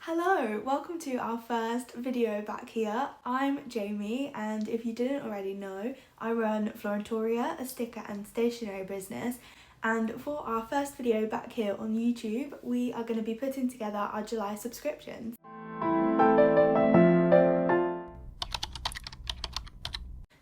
Hello, welcome to our first video back here. I'm Jaimie, and if you didn't already know, I run Florentoria, a sticker and stationery business, and for our first video back here on YouTube, we are going to be putting together our July subscriptions.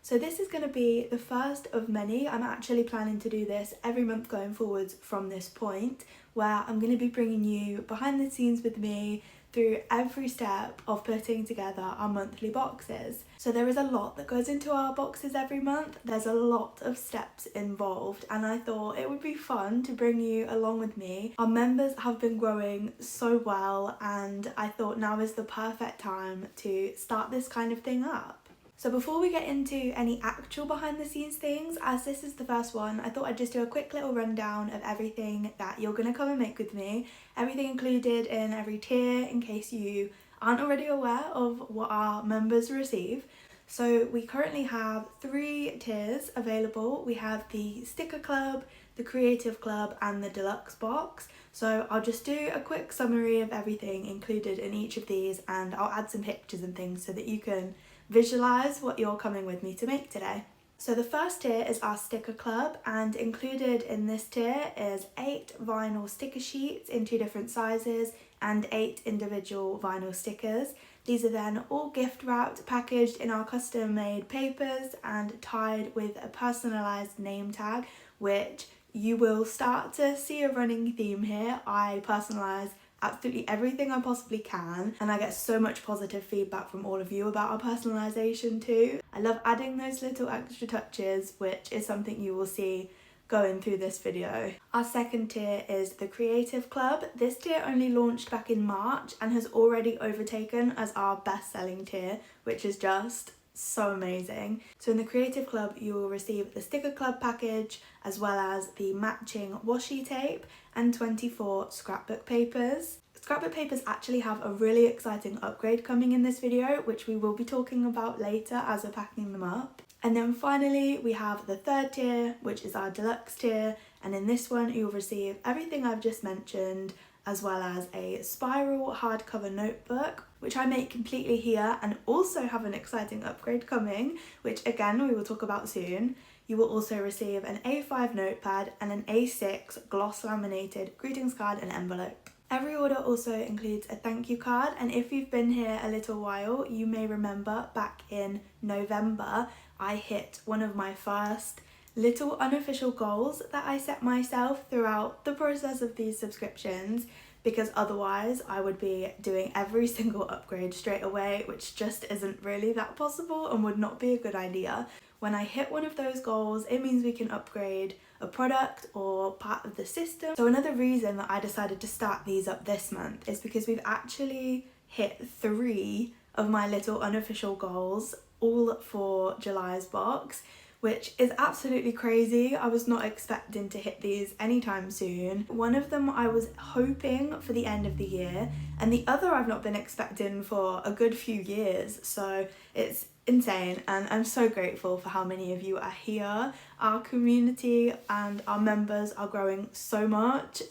So this is going to be the first of many. I'm actually planning to do this every month going forwards from this point, where I'm going to be bringing you behind the scenes with me through every step of putting together our monthly boxes. So there is a lot that goes into our boxes every month. There's a lot of steps involved, and I thought it would be fun to bring you along with me. Our members have been growing so well, and I thought now is the perfect time to start this kind of thing up. So before we get into any actual behind the scenes things, as this is the first one, I thought I'd just do a quick little rundown of everything that you're going to come and make with me. Everything included in every tier, in case you aren't already aware of what our members receive. So we currently have 3 tiers available. We have the Sticker Club, the Creative Club and the Deluxe Box. So I'll just do a quick summary of everything included in each of these, and I'll add some pictures and things so that you can visualize what you're coming with me to make today. So the first tier is our Sticker Club, and included in this tier is 8 vinyl sticker sheets in 2 different sizes and 8 individual vinyl stickers. These are then all gift wrapped, packaged in our custom made papers and tied with a personalized name tag, which you will start to see a running theme here. I personalize absolutely everything I possibly can, and I get so much positive feedback from all of you about our personalisation too. I love adding those little extra touches, which is something you will see going through this video. Our second tier is the Creative Club. This tier only launched back in March and has already overtaken as our best-selling tier, which is just so amazing. So in the Creative Club you will receive the Sticker Club package as well as the matching washi tape and 24 scrapbook papers. Scrapbook papers actually have a really exciting upgrade coming in this video, which we will be talking about later as we're packing them up. And then finally we have the third tier, which is our deluxe tier, and in this one you'll receive everything I've just mentioned, as well as a spiral hardcover notebook, which I make completely here, and also have an exciting upgrade coming, which again we will talk about soon. You will also receive an A5 notepad and an A6 gloss laminated greetings card and envelope. Every order also includes a thank you card, and if you've been here a little while, you may remember back in November I hit one of my first little unofficial goals that I set myself throughout the process of these subscriptions, because otherwise I would be doing every single upgrade straight away, which just isn't really that possible and would not be a good idea. When I hit one of those goals, it means we can upgrade a product or part of the system. So another reason that I decided to start these up this month is because we've actually hit 3 of my little unofficial goals, all for July's box, which is absolutely crazy. I was not expecting to hit these anytime soon. One of them I was hoping for the end of the year, and the other I've not been expecting for a good few years, so it's insane, and I'm so grateful for how many of you are here. Our community and our members are growing so much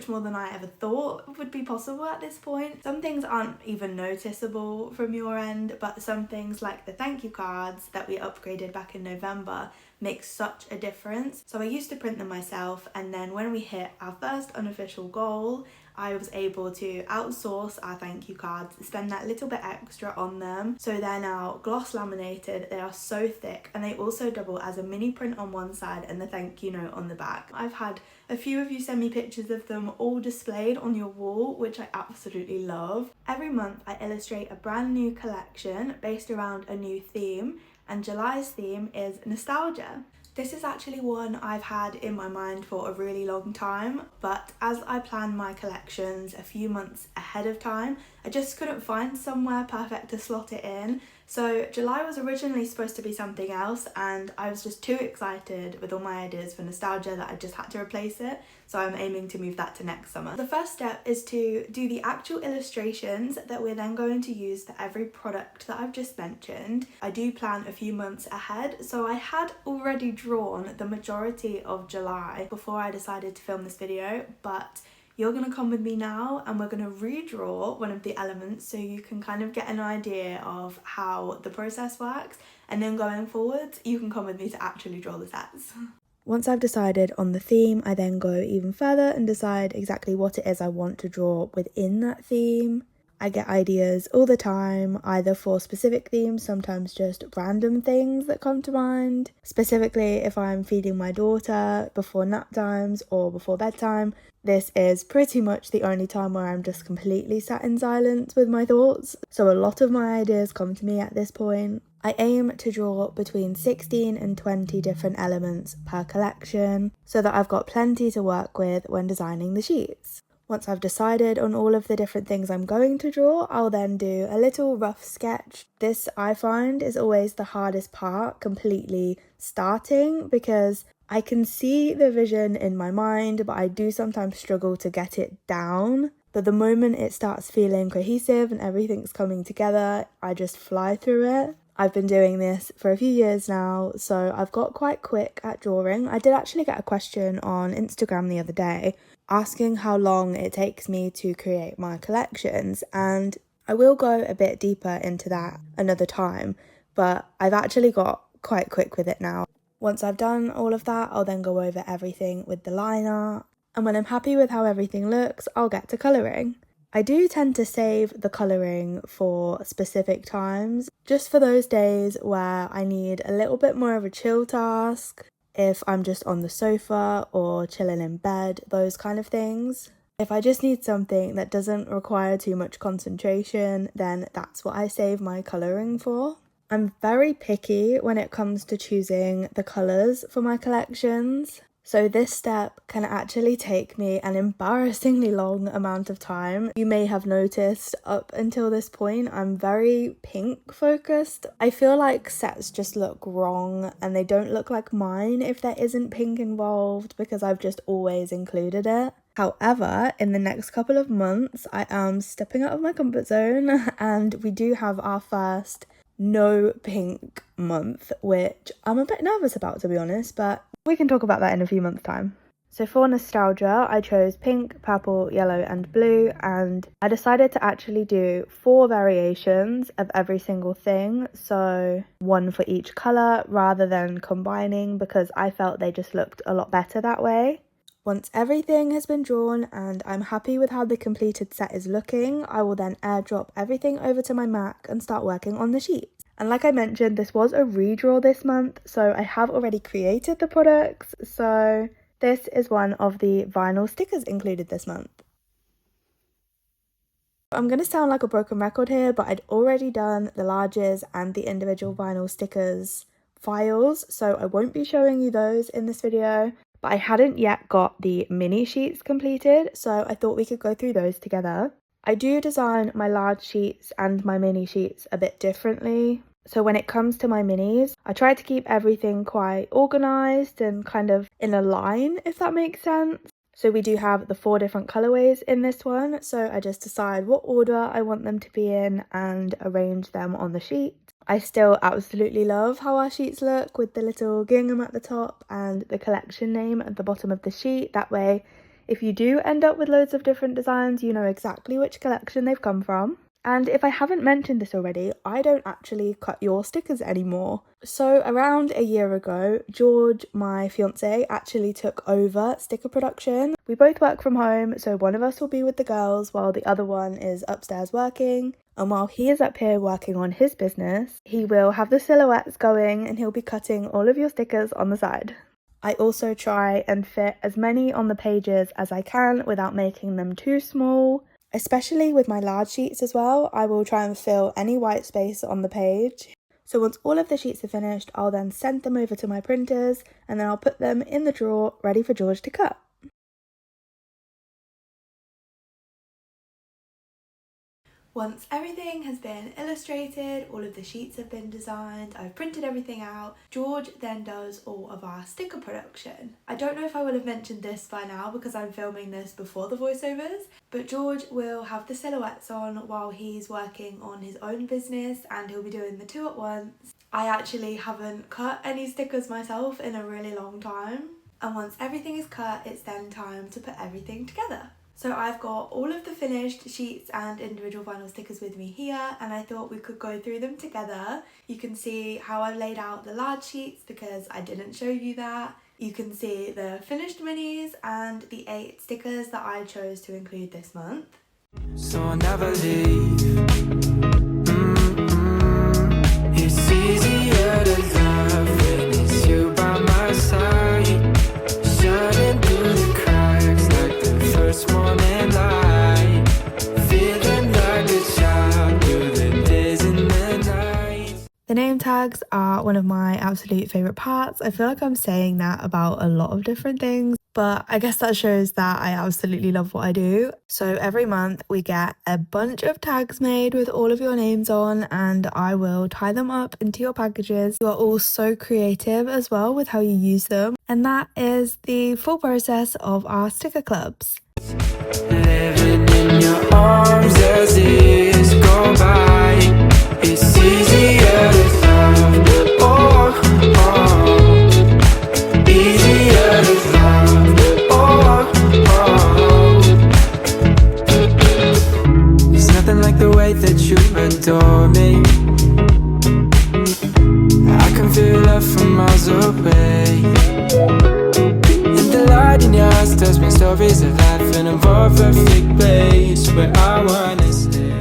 more than I ever thought would be possible at this point. Some things aren't even noticeable from your end, but some things like the thank you cards that we upgraded back in November make such a difference. So I used to print them myself, and then when we hit our first unofficial goal, I was able to outsource our thank you cards, spend that little bit extra on them. So they're now gloss laminated, they are so thick, and they also double as a mini print on one side and the thank you note on the back. I've had a few of you send me pictures of them all displayed on your wall, which I absolutely love. Every month I illustrate a brand new collection based around a new theme, and July's theme is nostalgia. This is actually one I've had in my mind for a really long time, but as I plan my collections a few months ahead of time, I just couldn't find somewhere perfect to slot it in. So July was originally supposed to be something else, and I was just too excited with all my ideas for nostalgia that I just had to replace it. So I'm aiming to move that to next summer. The first step is to do the actual illustrations that we're then going to use for every product that I've just mentioned. I do plan a few months ahead, so I had already drawn the majority of July before I decided to film this video, but you're going to come with me now and we're going to redraw one of the elements so you can kind of get an idea of how the process works, and then going forwards you can come with me to actually draw the sets. Once I've decided on the theme, I then go even further and decide exactly what it is I want to draw within that theme. I get ideas all the time, either for specific themes, sometimes just random things that come to mind. Specifically, if I'm feeding my daughter before nap times or before bedtime, this is pretty much the only time where I'm just completely sat in silence with my thoughts. So a lot of my ideas come to me at this point. I aim to draw between 16 and 20 different elements per collection so that I've got plenty to work with when designing the sheets. Once I've decided on all of the different things I'm going to draw, I'll then do a little rough sketch. This, I find, is always the hardest part, completely starting, because I can see the vision in my mind, but I do sometimes struggle to get it down. But the moment it starts feeling cohesive and everything's coming together, I just fly through it. I've been doing this for a few years now, so I've got quite quick at drawing. I did actually get a question on Instagram the other day asking how long it takes me to create my collections, and I will go a bit deeper into that another time, but I've actually got quite quick with it now. Once I've done all of that, I'll then go over everything with the line art, and when I'm happy with how everything looks, I'll get to colouring. I do tend to save the colouring for specific times, just for those days where I need a little bit more of a chill task, if I'm just on the sofa or chilling in bed, those kind of things. If I just need something that doesn't require too much concentration, then that's what I save my colouring for. I'm very picky when it comes to choosing the colours for my collections. So this step can actually take me an embarrassingly long amount of time. You may have noticed up until this point, I'm very pink focused. I feel like sets just look wrong and they don't look like mine if there isn't pink involved, because I've just always included it. However, in the next couple of months, I am stepping out of my comfort zone and we do have our first no pink month, which I'm a bit nervous about, to be honest, but we can talk about that in a few months' time. So for nostalgia, I chose pink, purple, yellow and blue, and I decided to actually do 4 variations of every single thing, so 1 for each colour rather than combining, because I felt they just looked a lot better that way. Once everything has been drawn and I'm happy with how the completed set is looking, I will then airdrop everything over to my Mac and start working on the sheets. And like I mentioned, this was a redraw this month, so I have already created the products. So this is one of the vinyl stickers included this month. I'm going to sound like a broken record here, but I'd already done the larges and the individual vinyl stickers files, so I won't be showing you those in this video. But I hadn't yet got the mini sheets completed, so I thought we could go through those together. I do design my large sheets and my mini sheets a bit differently. So when it comes to my minis, I try to keep everything quite organised and kind of in a line, if that makes sense. So we do have the 4 different colourways in this one, so I just decide what order I want them to be in and arrange them on the sheet. I still absolutely love how our sheets look with the little gingham at the top and the collection name at the bottom of the sheet. That way, if you do end up with loads of different designs, you know exactly which collection they've come from. And if I haven't mentioned this already, I don't actually cut your stickers anymore. So around a year ago, George, my fiance, actually took over sticker production. We both work from home, so one of us will be with the girls while the other one is upstairs working. And while he is up here working on his business, he will have the silhouettes going and he'll be cutting all of your stickers on the side. I also try and fit as many on the pages as I can without making them too small. Especially with my large sheets as well, I will try and fill any white space on the page. So once all of the sheets are finished, I'll then send them over to my printers and then I'll put them in the drawer ready for George to cut. Once everything has been illustrated, all of the sheets have been designed, I've printed everything out, George then does all of our sticker production. I don't know if I would have mentioned this by now because I'm filming this before the voiceovers, but George will have the silhouettes on while he's working on his own business and he'll be doing the 2 at once. I actually haven't cut any stickers myself in a really long time. And once everything is cut, it's then time to put everything together. So I've got all of the finished sheets and individual vinyl stickers with me here, and I thought we could go through them together. You can see how I've laid out the large sheets because I didn't show you that. You can see the finished minis and the 8 stickers that I chose to include this month. So I'll never leave. It's easier to love when it's you by my side, shining through the cracks like the first morning light, feeling like a child through the days and the nights. The name tags are one of my absolute favourite parts. I feel like I'm saying that about a lot of different things, but I guess that shows that I absolutely love what I do. So every month we get a bunch of tags made with all of your names on, and I will tie them up into your packages. You are all so creative as well with how you use them, and that is the full process of our sticker clubs. Living in your arms as years go by, it's easier to love, easier to love, There's nothing like the way that you adore me. I can feel love from miles away. The light in your eyes tells me stories of life in a more perfect place where I wanna stay.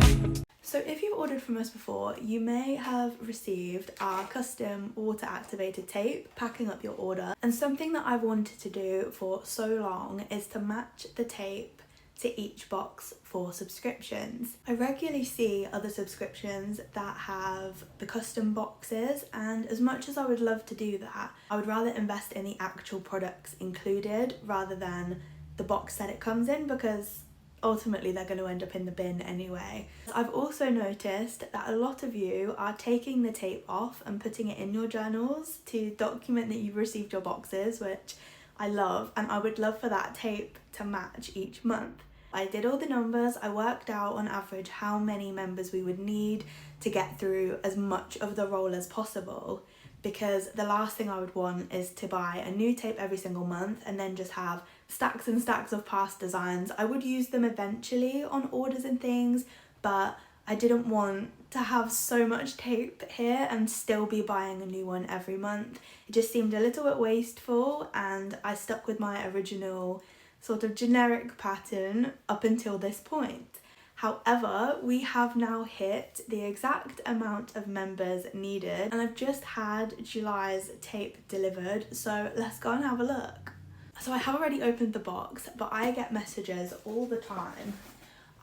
So if you've ordered from us before, you may have received our custom water activated tape packing up your order. And something that I've wanted to do for so long is to match the tape to each box for subscriptions. I regularly see other subscriptions that have the custom boxes, and as much as I would love to do that, I would rather invest in the actual products included rather than the box that it comes in, because ultimately they're going to end up in the bin anyway. I've also noticed that a lot of you are taking the tape off and putting it in your journals to document that you've received your boxes, which I love, and I would love for that tape to match each month. I did all the numbers, I worked out on average how many members we would need to get through as much of the roll as possible, because the last thing I would want is to buy a new tape every single month and then just have stacks and stacks of past designs. I would use them eventually on orders and things, but I didn't want to have so much tape here and still be buying a new one every month. It just seemed a little bit wasteful, and I stuck with my original sort of generic pattern up until this point. However, we have now hit the exact amount of members needed, and I've just had July's tape delivered, so let's go and have a look. So I have already opened the box, but I get messages all the time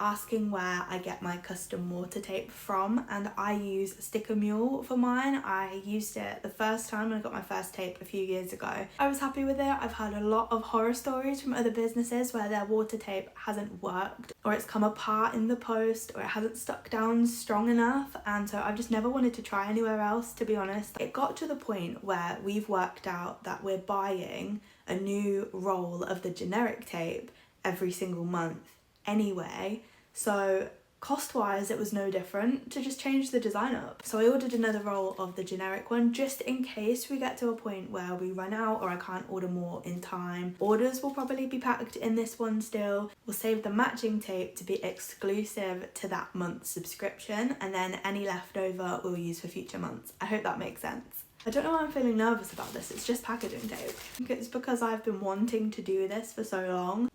asking where I get my custom water tape from, and I use Sticker Mule for mine. I used it the first time when I got my first tape a few years ago. I was happy with it. I've heard a lot of horror stories from other businesses where their water tape hasn't worked, or it's come apart in the post, or it hasn't stuck down strong enough, and so I've just never wanted to try anywhere else, to be honest. It got to the point where we've worked out that we're buying a new roll of the generic tape every single month anyway, so cost-wise it was no different to just change the design up. So I ordered another roll of the generic one just in case we get to a point where we run out or I can't order more in time. Orders will probably be packed in this one still. We'll save the matching tape to be exclusive to that month's subscription, and then any leftover we'll use for future months. I hope that makes sense. I don't know why I'm feeling nervous about this, it's just packaging tape. I think it's because I've been wanting to do this for so long.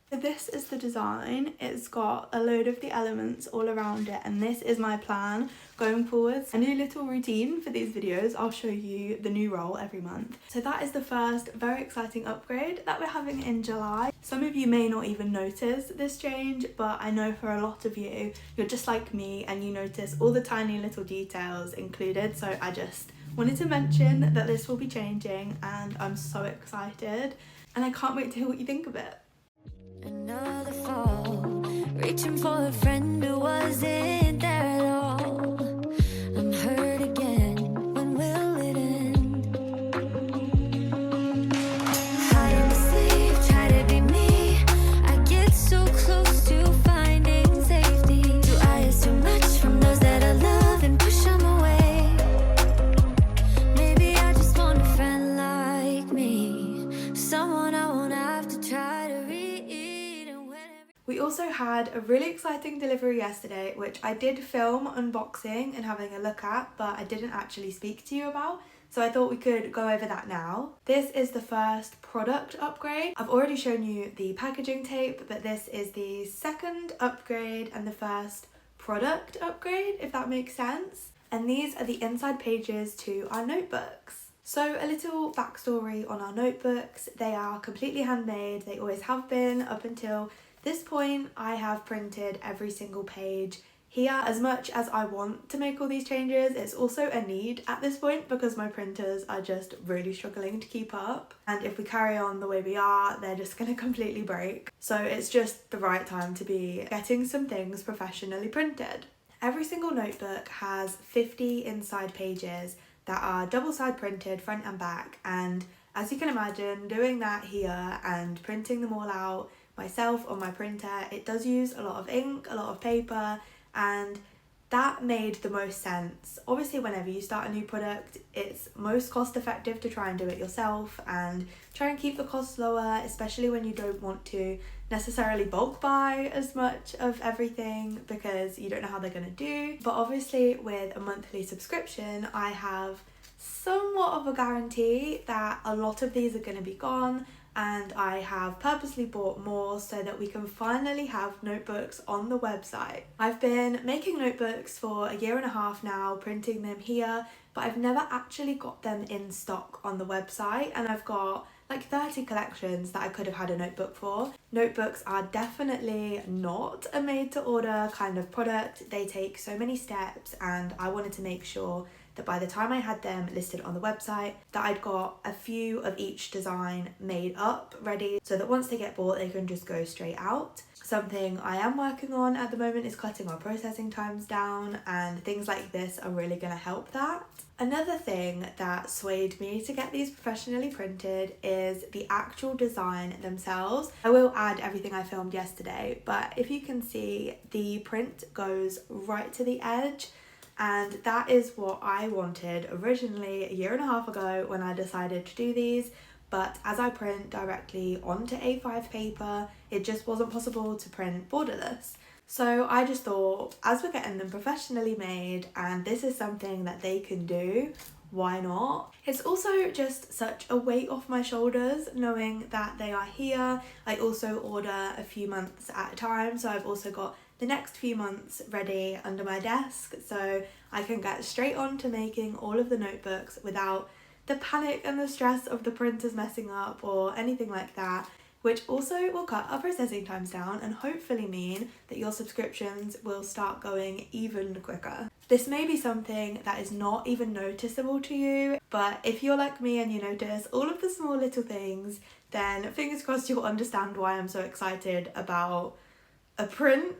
So this is the design. It's got a load of the elements all around it, and this is my plan going forwards. A new little routine for these videos. I'll show you the new roll every month. So that is the first very exciting upgrade that we're having in July. Some of you may not even notice this change, but I know for a lot of you, you're just like me and you notice all the tiny little details included. So I just wanted to mention that this will be changing, and I'm so excited and I can't wait to hear what you think of it. Another fall, reaching for a friend who wasn't there at all. I'm hurt again, when will it end? Hide in the sleep, try to be me. I get so close to finding safety. Do I ask too much from those that I love and push them away? Maybe I just want a friend like me, someone I won't have to try to reach. had a really exciting delivery yesterday, which I did film unboxing and having a look at, but I didn't actually speak to you about. So I thought we could go over that now. This is the first product upgrade. I've already shown you the packaging tape, but this is the second upgrade and the first product upgrade, if that makes sense. And these are the inside pages to our notebooks. So a little backstory on our notebooks. They are completely handmade. They always have been up until this point. I have printed every single page here. As much as I want to make all these changes, it's also a need at this point because my printers are just really struggling to keep up. And if we carry on the way we are, they're just going to completely break. So it's just the right time to be getting some things professionally printed. Every single notebook has 50 inside pages that are double-side printed front and back, and as you can imagine, doing that here and printing them all out myself on my printer, it does use a lot of ink, a lot of paper, and that made the most sense. Obviously, whenever you start a new product, it's most cost effective to try and do it yourself and try and keep the costs lower, especially when you don't want to necessarily bulk buy as much of everything because you don't know how they're going to do. But obviously with a monthly subscription, I have somewhat of a guarantee that a lot of these are going to be gone, and I have purposely bought more so that we can finally have notebooks on the website. I've been making notebooks for 1.5 years now, printing them here, but I've never actually got them in stock on the website, and I've got like 30 collections that I could have had a notebook for. Notebooks are definitely not a made to order kind of product. They take so many steps, and I wanted to make sure that by the time I had them listed on the website, that I'd got a few of each design made up, ready, so that once they get bought, they can just go straight out. Something I am working on at the moment is cutting our processing times down, and things like this are really going to help that. Another thing that swayed me to get these professionally printed is the actual design themselves. I will add everything I filmed yesterday, but if you can see, the print goes right to the edge. And that is what I wanted originally 1.5 years ago when I decided to do these, but as I print directly onto A5 paper, it just wasn't possible to print borderless. So I just thought, as we're getting them professionally made and this is something that they can do, why not? It's also just such a weight off my shoulders knowing that they are here. I also order a few months at a time, so I've also got the next few months ready under my desk, so I can get straight on to making all of the notebooks without the panic and the stress of the printers messing up or anything like that, which also will cut our processing times down and hopefully mean that your subscriptions will start going even quicker. This may be something that is not even noticeable to you, but if you're like me and you notice all of the small little things, then fingers crossed you'll understand why I'm so excited about a print.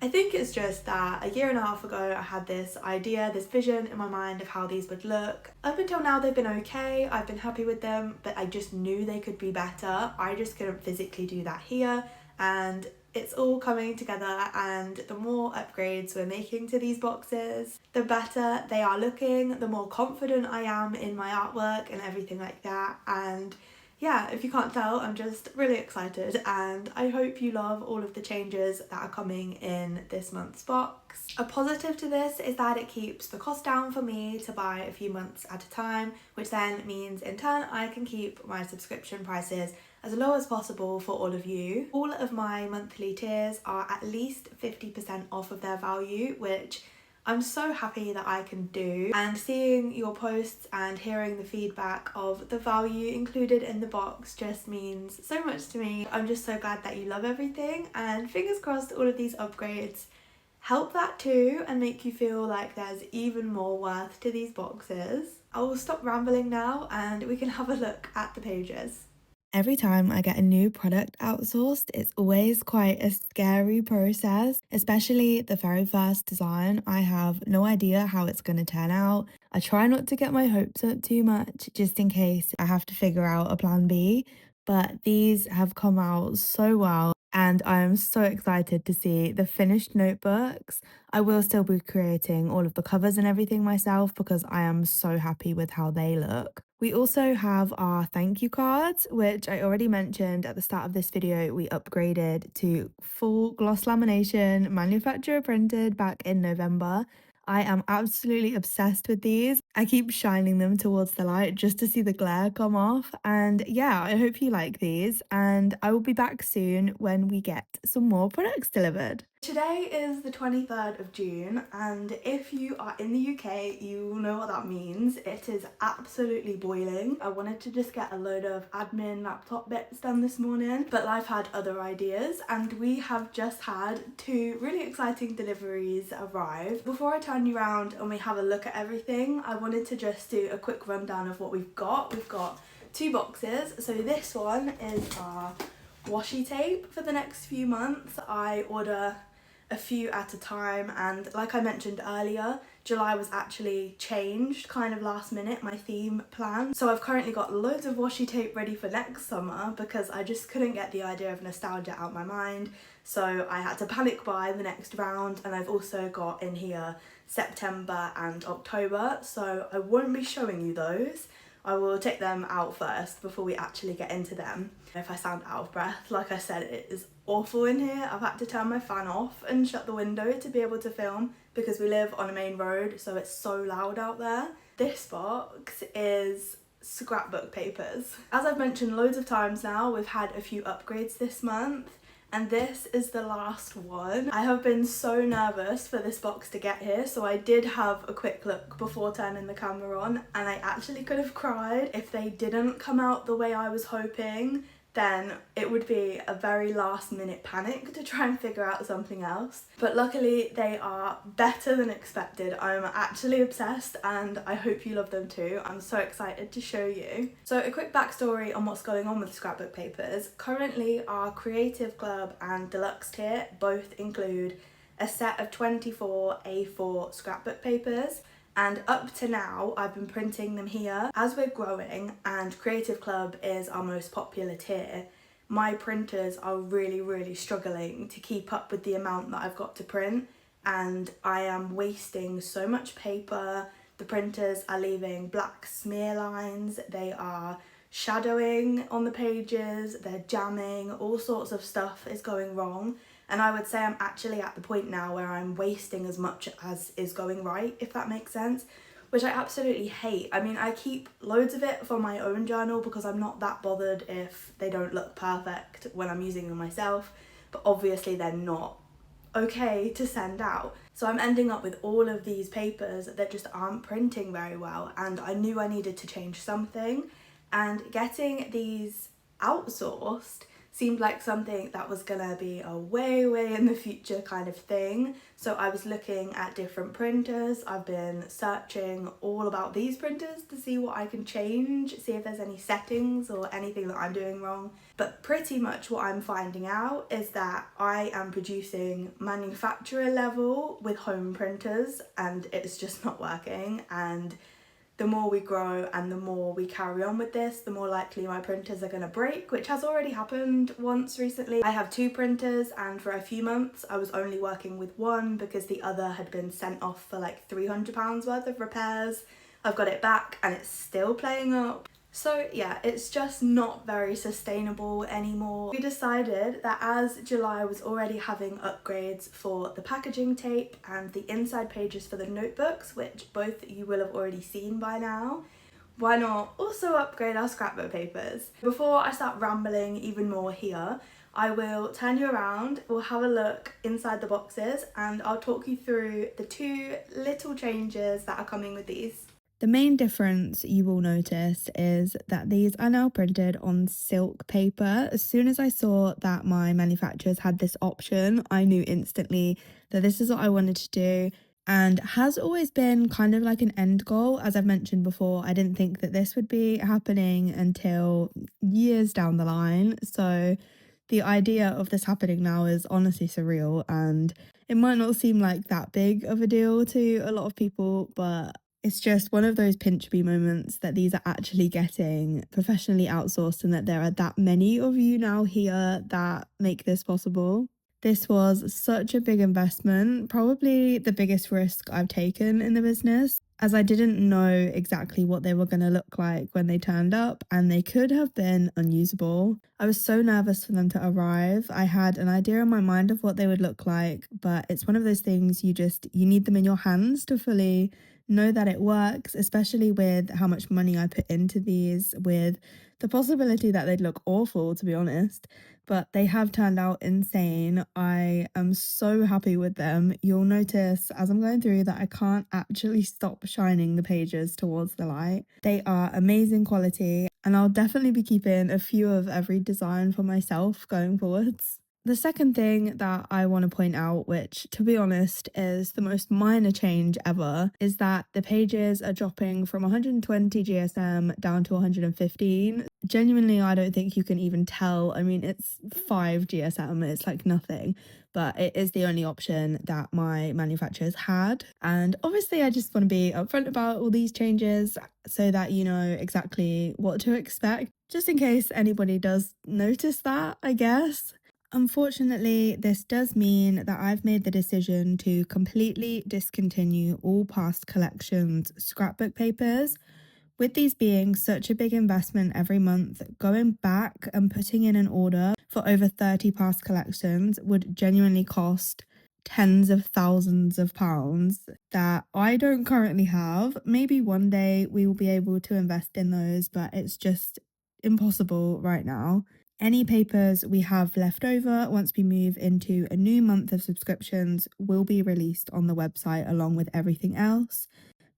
I think it's just that 1.5 years ago I had this idea, this vision in my mind of how these would look. Up until now they've been okay, I've been happy with them, but I just knew they could be better. I just couldn't physically do that here, and it's all coming together, and the more upgrades we're making to these boxes, the better they are looking, the more confident I am in my artwork and everything like that. And yeah, if you can't tell, I'm just really excited, and I hope you love all of the changes that are coming in this month's box. A positive to this is that it keeps the cost down for me to buy a few months at a time, which then means in turn I can keep my subscription prices as low as possible for all of you. All of my monthly tiers are at least 50% off of their value, which I'm so happy that I can do, and seeing your posts and hearing the feedback of the value included in the box just means so much to me. I'm just so glad that you love everything, and fingers crossed all of these upgrades help that too and make you feel like there's even more worth to these boxes. I will stop rambling now and we can have a look at the pages. Every time I get a new product outsourced, it's always quite a scary process, especially the very first design. I have no idea how it's going to turn out. I try not to get my hopes up too much, just in case I have to figure out a plan B, but these have come out so well, and I am so excited to see the finished notebooks. I will still be creating all of the covers and everything myself because I am so happy with how they look. We also have our thank you cards, which I already mentioned at the start of this video. We upgraded to full gloss lamination, manufacturer printed back in November. I am absolutely obsessed with these. I keep shining them towards the light just to see the glare come off. And yeah, I hope you like these. And I will be back soon when we get some more products delivered. Today is the 23rd of June, and if you are in the UK, you will know what that means. It is absolutely boiling. I wanted to just get a load of admin laptop bits done this morning, but life had other ideas, and we have just had 2 really exciting deliveries arrive. Before I turn you around and we have a look at everything, I wanted to just do a quick rundown of what we've got. We've got 2 boxes. So this one is our washi tape for the next few months. I order a few at a time, and like I mentioned earlier, July was actually changed kind of last minute, my theme plan. So I've currently got loads of washi tape ready for next summer because I just couldn't get the idea of nostalgia out my mind. So I had to panic buy the next round, and I've also got in here September and October, so I won't be showing you those. I will take them out first before we actually get into them. If I sound out of breath, like I said, it is awful in here. I've had to turn my fan off and shut the window to be able to film because we live on a main road, so it's so loud out there. This box is scrapbook papers. As I've mentioned loads of times now, we've had a few upgrades this month, and this is the last one. I have been so nervous for this box to get here, so I did have a quick look before turning the camera on, and I actually could have cried if they didn't come out the way I was hoping. Then it would be a very last minute panic to try and figure out something else. But luckily they are better than expected. I'm actually obsessed, and I hope you love them too. I'm so excited to show you. So a quick backstory on what's going on with scrapbook papers. Currently our Creative Club and Deluxe tier both include a set of 24 A4 scrapbook papers. And up to now, I've been printing them here. As we're growing and Creative Club is our most popular tier, my printers are really struggling to keep up with the amount that I've got to print, and I am wasting so much paper. The printers are leaving black smear lines, they are shadowing on the pages, they're jamming, all sorts of stuff is going wrong. And I would say I'm actually at the point now where I'm wasting as much as is going right, if that makes sense, which I absolutely hate. I mean, I keep loads of it for my own journal because I'm not that bothered if they don't look perfect when I'm using them myself, but obviously they're not okay to send out. So I'm ending up with all of these papers that just aren't printing very well, and I knew I needed to change something, and getting these outsourced seemed like something that was gonna be a way in the future kind of thing. So I was looking at different printers. I've been searching all about these printers to see what I can change, see if there's any settings or anything that I'm doing wrong. But pretty much what I'm finding out is that I am producing manufacturer level with home printers, and it's just not working. And the more we grow and the more we carry on with this, the more likely my printers are going to break, which has already happened once recently. I have 2 printers, and for a few months I was only working with one because the other had been sent off for like £300 worth of repairs. I've got it back and it's still playing up. So yeah, it's just not very sustainable anymore. We decided that as July was already having upgrades for the packaging tape and the inside pages for the notebooks, which both you will have already seen by now, why not also upgrade our scrapbook papers? Before I start rambling even more here, I will turn you around, we'll have a look inside the boxes, and I'll talk you through the 2 little changes that are coming with these. The main difference you will notice is that these are now printed on silk paper. As soon as I saw that my manufacturers had this option, I knew instantly that this is what I wanted to do, and has always been kind of like an end goal. As I've mentioned before, I didn't think that this would be happening until years down the line. So the idea of this happening now is honestly surreal, and it might not seem like that big of a deal to a lot of people, but it's just one of those pinch me moments that these are actually getting professionally outsourced and that there are that many of you now here that make this possible. This was such a big investment, probably the biggest risk I've taken in the business. as I didn't know exactly what they were going to look like when they turned up, and they could have been unusable. I was so nervous for them to arrive. I had an idea in my mind of what they would look like, but it's one of those things you need them in your hands to fully know that it works, especially with how much money I put into these, with the possibility that they'd look awful, to be honest. But they have turned out insane. I am so happy with them. You'll notice as I'm going through that I can't actually stop shining the pages towards the light. They are amazing quality, and I'll definitely be keeping a few of every design for myself going forwards. The second thing that I want to point out, which to be honest is the most minor change ever, is that the pages are dropping from 120 GSM down to 115. Genuinely, I don't think you can even tell. I mean, it's 5 GSM, it's like nothing, but it is the only option that my manufacturers had. And obviously, I just want to be upfront about all these changes so that you know exactly what to expect, just in case anybody does notice that, I guess. Unfortunately, this does mean that I've made the decision to completely discontinue all past collections' scrapbook papers. With these being such a big investment every month, going back and putting in an order for over 30 past collections would genuinely cost tens of thousands of pounds that I don't currently have. Maybe one day we will be able to invest in those, but it's just impossible right now. Any papers we have left over once we move into a new month of subscriptions will be released on the website along with everything else.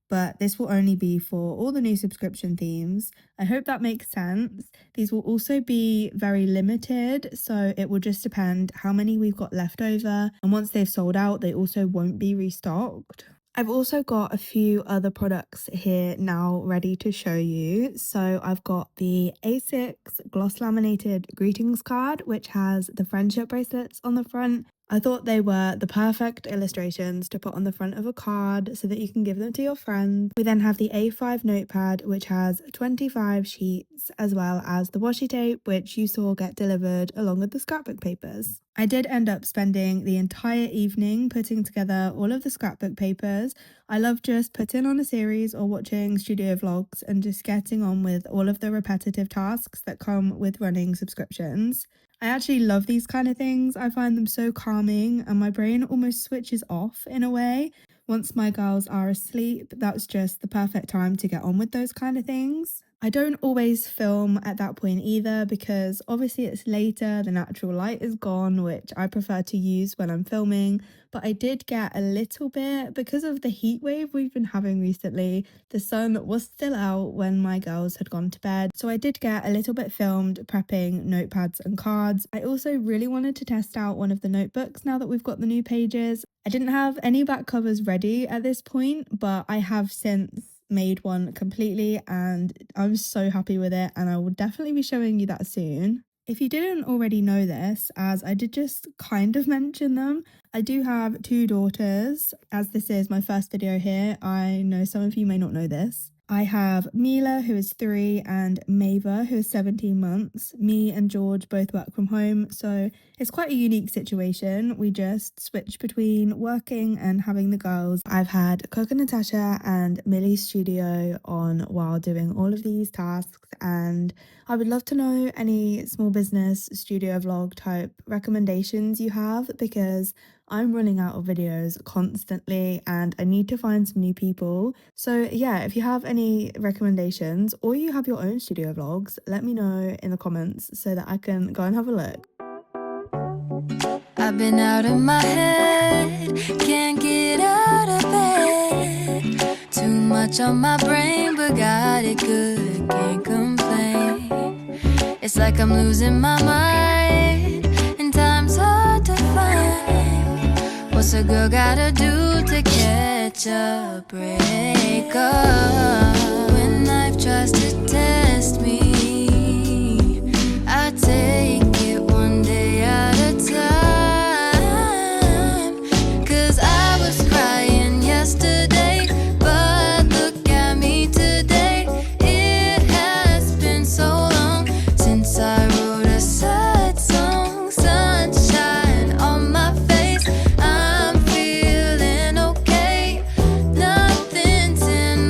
But this will only be for all the new subscription themes. I hope that makes sense. These will also be very limited, so it will just depend how many we've got left over. And once they've sold out, they also won't be restocked. I've also got a few other products here now ready to show you. So I've got the A6 gloss laminated greetings card, which has the friendship bracelets on the front. I thought they were the perfect illustrations to put on the front of a card so that you can give them to your friends. We then have the A5 notepad, which has 25 sheets, as well as the washi tape, which you saw get delivered along with the scrapbook papers. I did end up spending the entire evening putting together all of the scrapbook papers. I love just putting on a series or watching studio vlogs and just getting on with all of the repetitive tasks that come with running subscriptions. I actually love these kind of things. I find them so calming and my brain almost switches off in a way. Once my girls are asleep, that's just the perfect time to get on with those kind of things. I don't always film at that point either because obviously it's later, the natural light is gone, which I prefer to use when I'm filming, but I did get a little bit because of the heat wave we've been having recently. The sun was still out when my girls had gone to bed, so I did get a little bit filmed prepping notepads and cards. I also really wanted to test out one of the notebooks now that we've got the new pages. I didn't have any back covers ready at this point, but I have since made one completely and I'm so happy with it, and I will definitely be showing you that soon. If you didn't already know this, as I did just kind of mention them, I do have 2 daughters. As this is my first video here, I know some of you may not know this. I have Mila, who is 3, and Mava, who is 17 months. Me and George both work from home, so it's quite a unique situation. We just switch between working and having the girls. I've had Coco, Natasha and Millie's studio on while doing all of these tasks, and I would love to know any small business studio vlog type recommendations you have, because I'm running out of videos constantly and I need to find some new people. So yeah, if you have any recommendations or you have your own studio vlogs, let me know in the comments so that I can go and have a look. I've been out of my head, can't get out of bed. Too much on my brain, but got it good, can't complain. It's like I'm losing my mind, and time's hard to find. What's a girl gotta do to catch a break up? When life tries to test me, I take it one day at a time. 'Cause I was crying yesterday, but look at me today. It has been so long since I wrote a sad song. Sunshine on my face, I'm feeling okay. Nothing's in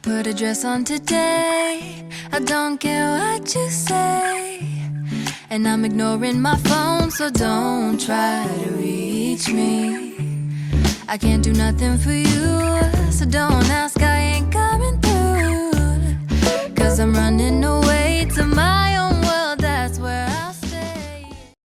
Put a dress on today, I don't care what you say. And I'm ignoring my phone, so don't try to reach me. I can't do nothing for you, so don't ask, I ain't coming through. Cause I'm running away to my own world, that's where I'll stay.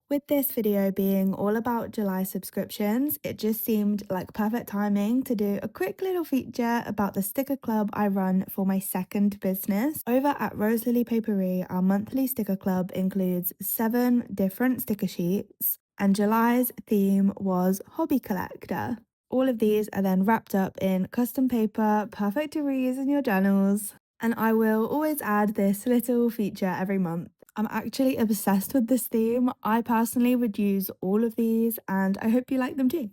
With this video being all about July subscriptions, it just seemed like perfect timing to do a quick little feature about the sticker club I run for my second business. Over at Rose Lily Papery, our monthly sticker club includes 7 different sticker sheets, and July's theme was Hobby Collector. All of these are then wrapped up in custom paper, perfect to reuse in your journals, and I will always add this little feature every month. I'm actually obsessed with this theme. I personally would use all of these, and I hope you like them too.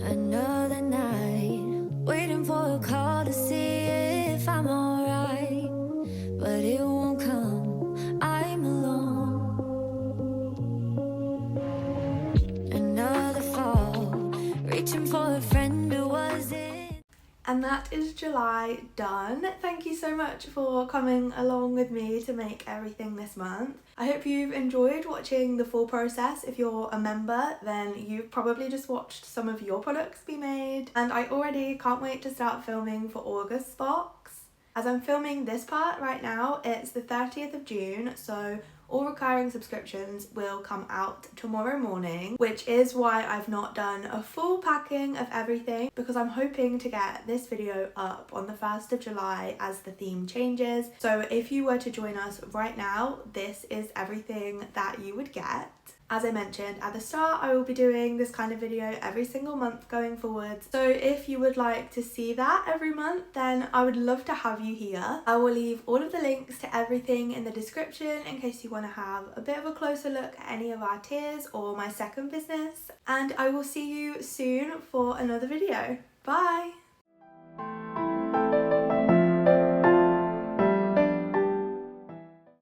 Another night, waiting for a call to see if I'm alright. But it won't come, I'm alone. Another fall, reaching for a friend who wasn't. And that is July done. Thank you so much for coming along with me to make everything this month. I hope you've enjoyed watching the full process. If you're a member, then you've probably just watched some of your products be made. And I already can't wait to start filming for August's box. As I'm filming this part right now, it's the 30th of June, so all recurring subscriptions will come out tomorrow morning, which is why I've not done a full packing of everything, because I'm hoping to get this video up on the 1st of July as the theme changes. So if you were to join us right now, this is everything that you would get. As I mentioned at the start, I will be doing this kind of video every single month going forward. So if you would like to see that every month, then I would love to have you here. I will leave all of the links to everything in the description in case you want to have a bit of a closer look at any of our tiers or my second business. And I will see you soon for another video. Bye!